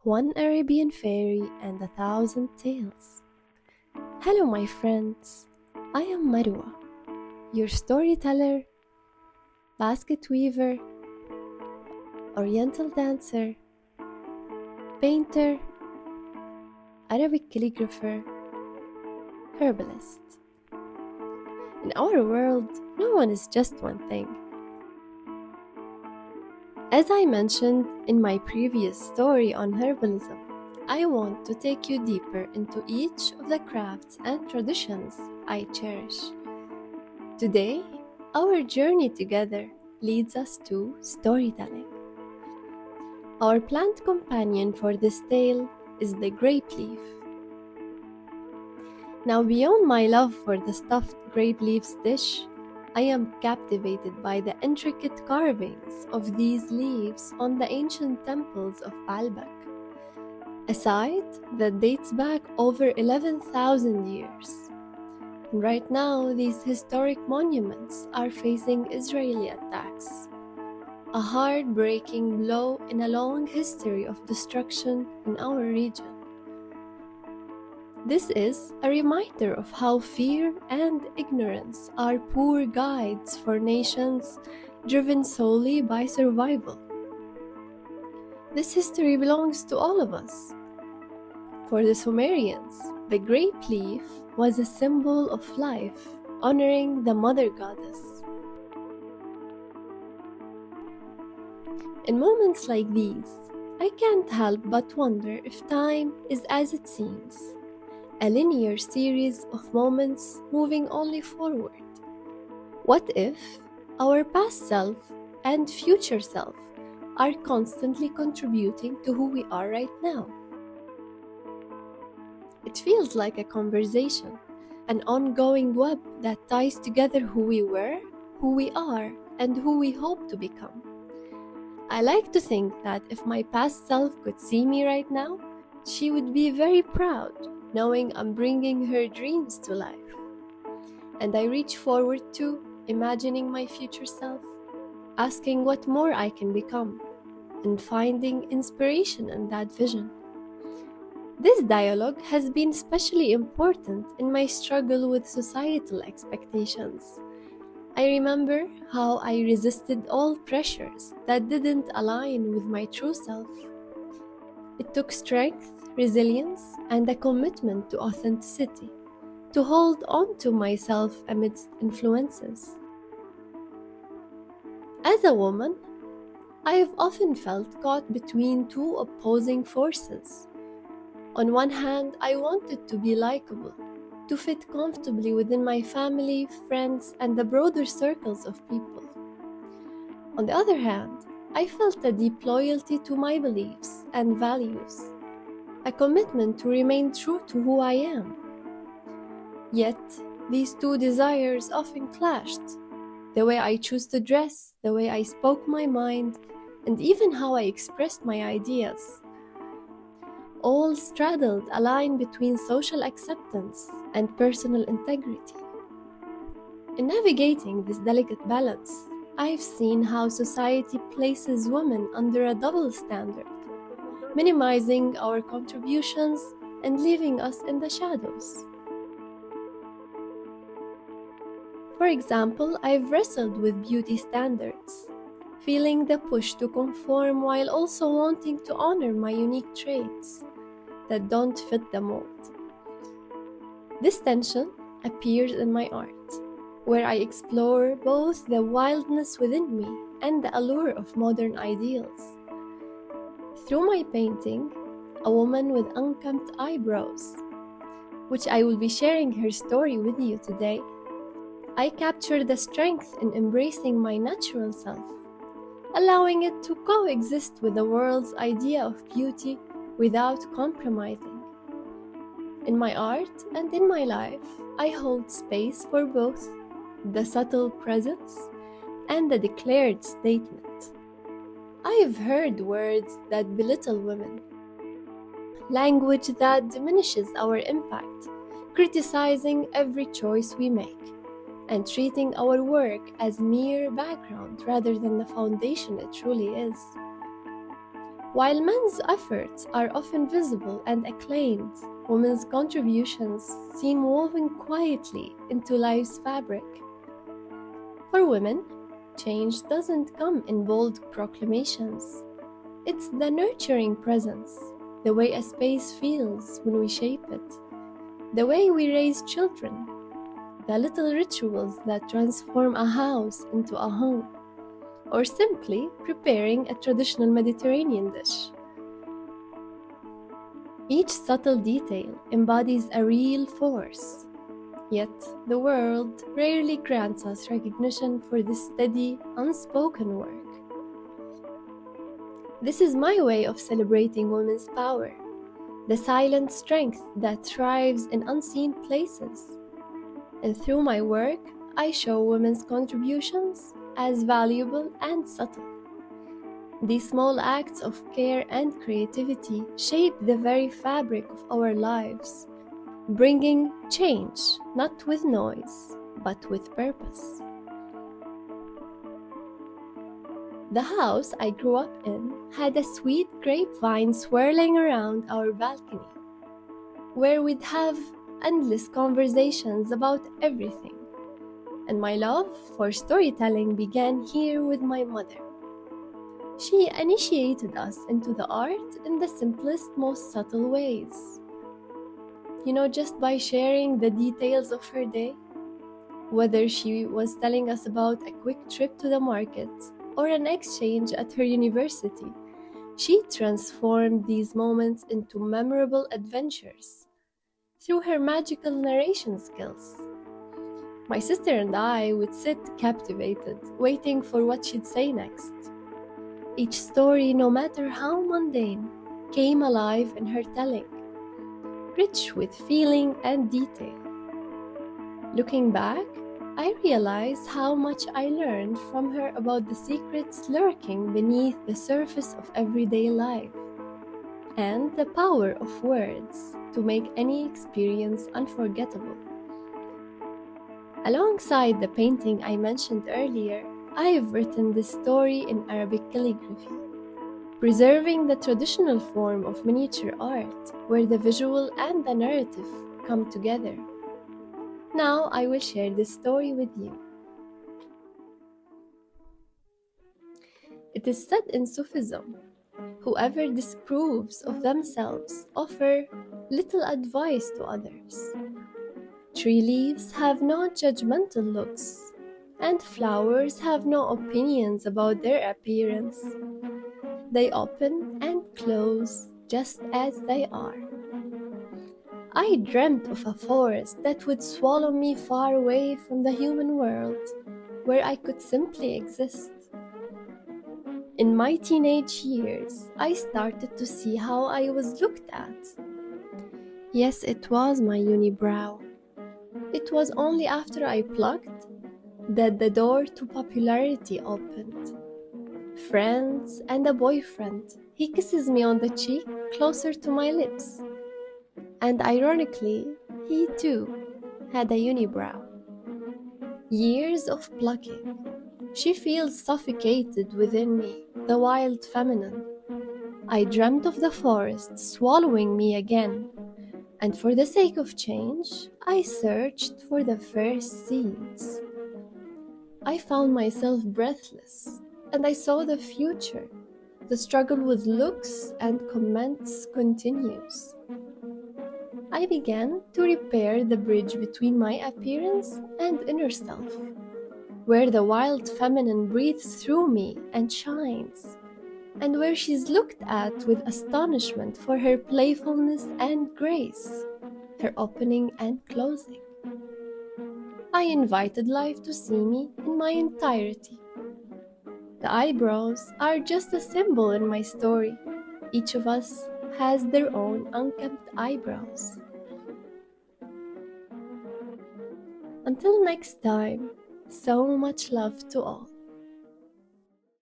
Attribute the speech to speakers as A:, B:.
A: One Arabian fairy and 1,000 tales. Hello, my friends. I am Marwa, your storyteller, basket weaver, oriental dancer, painter, Arabic calligrapher, herbalist. In our world, no one is just one thing. As I mentioned in my previous story on herbalism, I want to take you deeper into each of the crafts and traditions I cherish. Today, our journey together leads us to storytelling. Our plant companion for this tale is the grape leaf. Now, beyond my love for the stuffed grape leaves dish, I am captivated by the intricate carvings of these leaves on the ancient temples of Baalbek, a site that dates back over 11,000 years. And right now, these historic monuments are facing Israeli attacks, a heartbreaking blow in a long history of destruction in our region. This is a reminder of how fear and ignorance are poor guides for nations driven solely by survival. This history belongs to all of us. For the Sumerians, the grape leaf was a symbol of life, honoring the mother goddess. In moments like these, I can't help but wonder if time is as it seems, a linear series of moments moving only forward. What if our past self and future self are constantly contributing to who we are right now? It feels like a conversation, an ongoing web that ties together who we were, who we are, and who we hope to become. I like to think that if my past self could see me right now, she would be very proud, knowing I'm bringing her dreams to life. And I reach forward to imagining my future self, asking what more I can become, and finding inspiration in that vision. This dialogue has been especially important in my struggle with societal expectations. I remember how I resisted all pressures that didn't align with my true self. It took strength, resilience, and a commitment to authenticity to hold on to myself amidst influences. As a woman, I have often felt caught between two opposing forces. On one hand, I wanted to be likable, to fit comfortably within my family, friends, and the broader circles of people. On the other hand, I felt a deep loyalty to my beliefs and values, a commitment to remain true to who I am. Yet, these two desires often clashed. The way I chose to dress, the way I spoke my mind, and even how I expressed my ideas. All straddled a line between social acceptance and personal integrity. In navigating this delicate balance, I've seen how society places women under a double standard, minimizing our contributions and leaving us in the shadows. For example, I've wrestled with beauty standards, feeling the push to conform while also wanting to honor my unique traits that don't fit the mold. This tension appears in my art, where I explore both the wildness within me and the allure of modern ideals. Through my painting, A Woman with Unkempt Eyebrows, which I will be sharing her story with you today, I capture the strength in embracing my natural self, allowing it to coexist with the world's idea of beauty without compromising. In my art and in my life, I hold space for both the subtle presence and the declared statement. I've heard words that belittle women, language that diminishes our impact, criticizing every choice we make, and treating our work as mere background rather than the foundation it truly is. While men's efforts are often visible and acclaimed, women's contributions seem woven quietly into life's fabric. For women, change doesn't come in bold proclamations. It's the nurturing presence, the way a space feels when we shape it, the way we raise children, the little rituals that transform a house into a home, or simply preparing a traditional Mediterranean dish. Each subtle detail embodies a real force, yet the world rarely grants us recognition for this steady, unspoken work. This is my way of celebrating women's power, the silent strength that thrives in unseen places. And through my work, I show women's contributions as valuable and subtle. These small acts of care and creativity shape the very fabric of our lives, bringing change not with noise, but with purpose. The house I grew up in had a sweet grapevine swirling around our balcony, where we'd have endless conversations about everything. And my love for storytelling began here with my mother. She initiated us into the art in the simplest, most subtle ways. Just by sharing the details of her day. Whether she was telling us about a quick trip to the market or an exchange at her university, she transformed these moments into memorable adventures through her magical narration skills. My sister and I would sit captivated, waiting for what she'd say next. Each story, no matter how mundane, came alive in her telling, rich with feeling and detail. Looking back, I realize how much I learned from her about the secrets lurking beneath the surface of everyday life, and the power of words to make any experience unforgettable. Alongside the painting I mentioned earlier, I've written this story in Arabic calligraphy, preserving the traditional form of miniature art where the visual and the narrative come together. Now I will share this story with you. It is said in Sufism, whoever disapproves of themselves offer little advice to others. Tree leaves have no judgmental looks, and flowers have no opinions about their appearance. They open and close just as they are. I dreamt of a forest that would swallow me far away from the human world, where I could simply exist. In my teenage years, I started to see how I was looked at. Yes, it was my unibrow. It was only after I plucked that the door to popularity opened. Friends and a boyfriend. He kisses me on the cheek closer to my lips. And ironically, he too had a unibrow. Years of plucking. She feels suffocated within me, the wild feminine. I dreamt of the forest swallowing me again, and for the sake of change, I searched for the first seeds. I found myself breathless, and I saw the future. The struggle with looks and comments continues. I began to repair the bridge between my appearance and inner self, where the wild feminine breathes through me and shines, and where she's looked at with astonishment for her playfulness and grace, her opening and closing. I invited life to see me in my entirety. The eyebrows are just a symbol in my story. Each of us has their own unkempt eyebrows. Until next time, so much love to all.